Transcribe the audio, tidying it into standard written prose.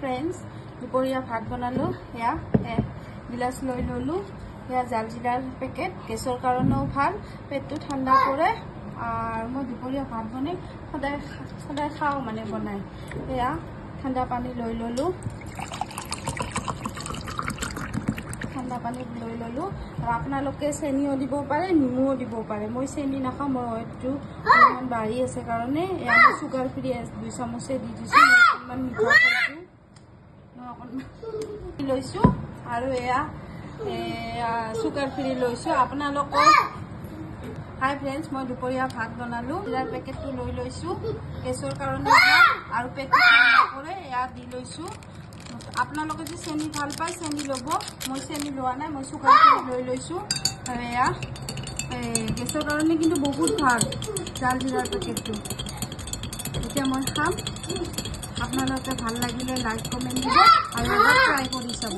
Friends दुपरिया भात बनालो या गिलास लई ललो या जालजिरार पेकेट गेसर कारणेও ভাল पेटটো ঠান্ডা करे और मैं दुपरिया भात बने सदाय खाओ माने बनाय या ठंडा पानी लई ललो ठंडा पानी लई ललो और आपनालोके চেনিও দিব পাৰে নিমুও দিব পাৰে মই চেনি নাখাও মই হয়তো ইমান বাঢ়ি আছে কাৰণে এয়া সুগাৰ ফ্ৰী 2 চামুচে দি দিছো অকমান মিঠা কৰিছো অকমান লৈছো আৰু এয়া সুগাৰ ফ্ৰী লৈছো आपनालोके हाय फ्रेंड्स मैं दुपरिया भात बनालो यार पैकेट तो लई लइसु केसर कारण और पेट ঠান্ডা करे या দি लइसु आपनालोके जे চেনি ভাল পাই চেনি লব মই চেনি লোৱা নাই মই সুগাৰ লই লইছো আৰু এয়া কেসৰ কাৰণে কিন্তু বহুত ভাল জালজিৰাৰ পেকেটটো এতিয়া মই খাম आपनालोके ভাল লাগিলে লাইক কমেন্ট দিব আৰু এবাৰ ট্ৰাই কৰি চাব।